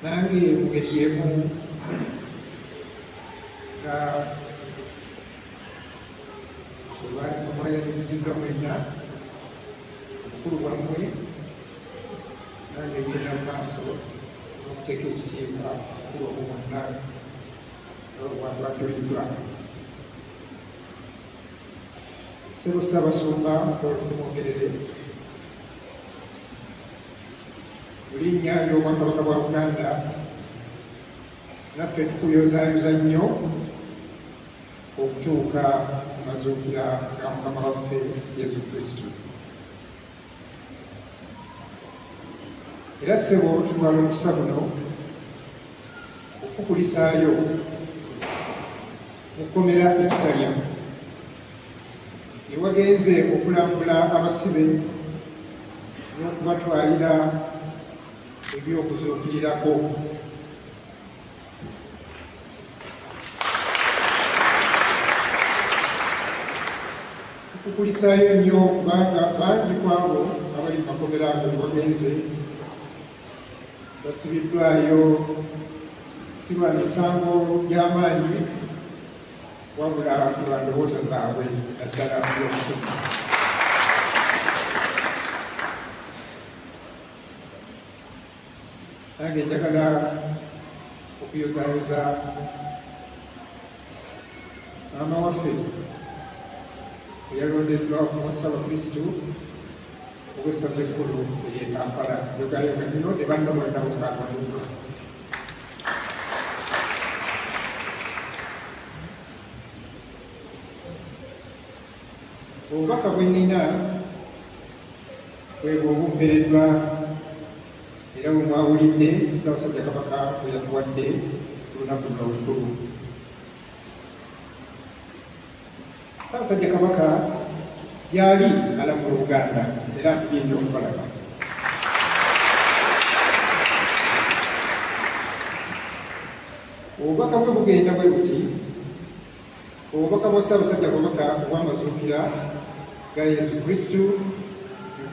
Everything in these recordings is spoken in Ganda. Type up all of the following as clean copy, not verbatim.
nange mu ngeri y'emu nga omwayaniriziddwa mwenna omukulu wammwe nange ngenda mu maaso n'okuteeka ekitiibwa omukulu wamu mwonna abantu atuliddwa. Ssebo Ssaabasumba Paul Ssemwogerere mu linnya ly'Obwakabaka bwa Buganda naffe tukuyozaayoza nnyo okutuuka ku mazuukira ga Mukama waffe Yesu Kristo. Era ssebo tutwala omukisa guno okukulisaayo mu kkomera ekitalya ewagenze okulambula abasibe n'okubatwalira ebyokuzuukirirako. Tukulisaayo nnyo kubanga bangi ku abo abali mu makomera ago ewagenze basibiddwayo si lwa misango gy'amaanyi wabula lwa ndowooza zaabwe naddala by'obufuzi. Nange njagala okuyozaayoza maama waffe eyalondeddwa okuba Ssaabakristu ow'essaza ekkulu ery'e Kampala yogayoga nnyo ne banna bonna bokaalondeddwa. Obubaka bwe nnina bwebwo obumpereddwa era bwe mwawulidde Ssaabasajja Kabaka bwe yatuwadde ku lunaku luno olukulu. Ssaabasajja Kabaka yali alamula Buganda era atubye nnyo okubalaba. Obubaka bwe bugenda bwe buti: obubaka bwa Ssaabasajja Kabaka obw'amazuukira ga Yesu Kristo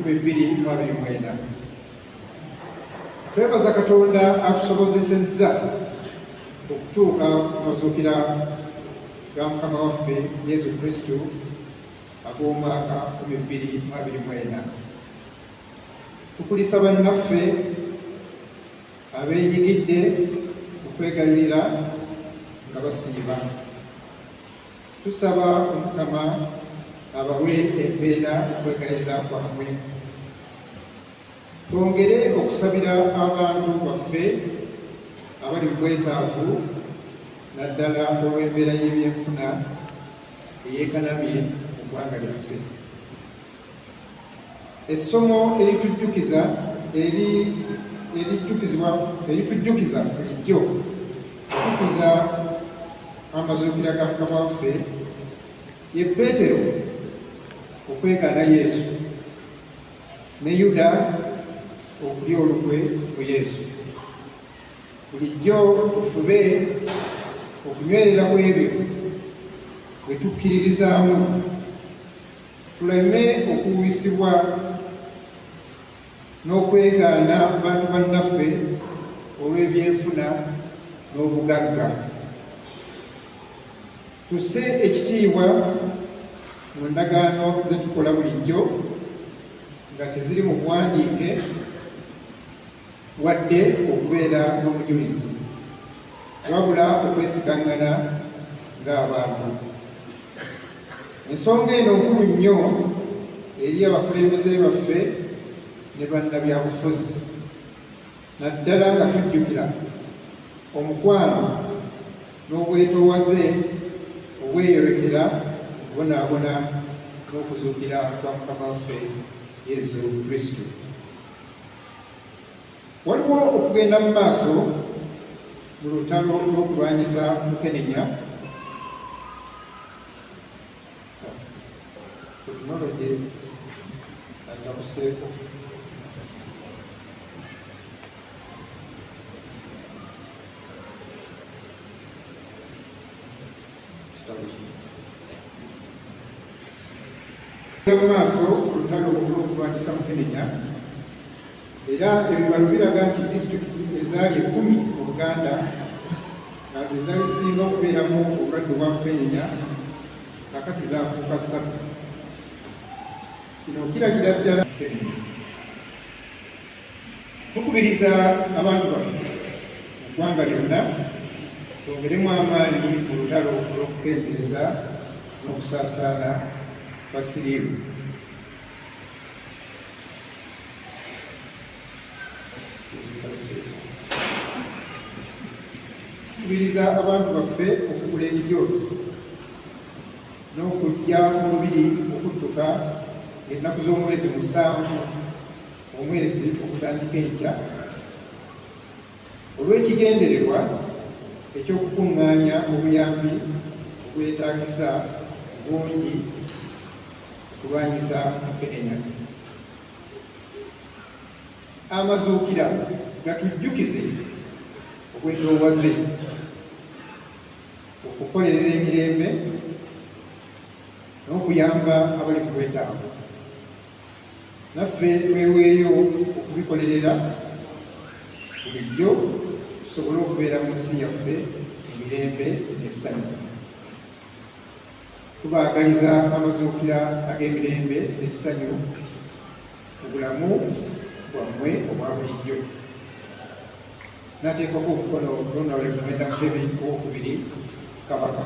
2024. Twebaza Katonda atusobozesezza okutuuka ku mazuukira ga Mukama waffe Yesu Kristo ag'omwaka 2024. Tukulisa bannaffe abeenyigidde okwegayirira nga basiiba. Tusaba Omukama abawe embeera okwegayirira kwammwe. Twongere okusabira abantu baffe abali mu bwetaavu naddala olw'embeera y'ebyenfuna eyeekanamye mu ggwanga lyaffe. Essomo eritujjukiza bulijjo okutukuza amazuukira ga Mukama waffe ye Peetero okwegaana Yesu ne Yuda okulya olukwe ku Yesu. Bulijjo tufube okunywerera ku ebyo bwe tukkiririzaamu, tuleme okuwubisibwa n'okwegaana bantu bannaffe olw'ebyenfuna n'obugagga. Tusse ekitiibwa mu ndagaano ze tukola bulijjo nga teziri mu buwandiike wadde okubeera n'omujulizi, wabula okwesigaŋŋana ng'abantu. Ensonga eno nkulu nnyo eri abakulembeze baffe ne bannabyabufuzi, naddala nga tujjukira omukwano n'obwetoowaze obweyorekera okubonaabona n'okuzuukira kwa Mukama waffe Yesu Kristo. Waliwo okugenda mu maaso mu lutalo lw'okulwanyisa Mukenenya. Tekinologi atabuseeko. Mu maaso ku lutalo lw'okulwanyisa Mukenenya era ebibalo biraga nti disitulikiti ezaali 10 mu Buganda nga ze zaali zisinga okubeeramu obulwadde bwa mukenenya kakati zaafuuka 3. Kino kiragira ddala mukenenya. Tukubiriza abantu baffe mu ggwanga lyonna twongeremu amaanyi mu lutalo olw'okukendeeza n'okusaasaana kwa siriimu. Tukubiriza abantu baffe okugula ebijoozi n'okujja mu lubiri okudduka ennaku z'omwezi 7 omwezi okutandika enkya olw'ekigendererwa eky'okukuŋŋaanya obuyambi obwetaagisa bungi okulwanyisa mukenenya. Amazuukira gatujjukize obwetoowaze okukolerera emirembe n'okuyamba abali mu bwetaavu. Naffe tweweeyo okubikolerera bulijjo tusobole okubeera mu nsi yaffe emirembe n'essanyu. Tubaagaliza amazuukira ag'emirembe n'essanyu mu bulamu bwammwe obwa bulijjo. Nateekako omukono Honorable Mwenda Mutebi ow'okubiri Kabaka.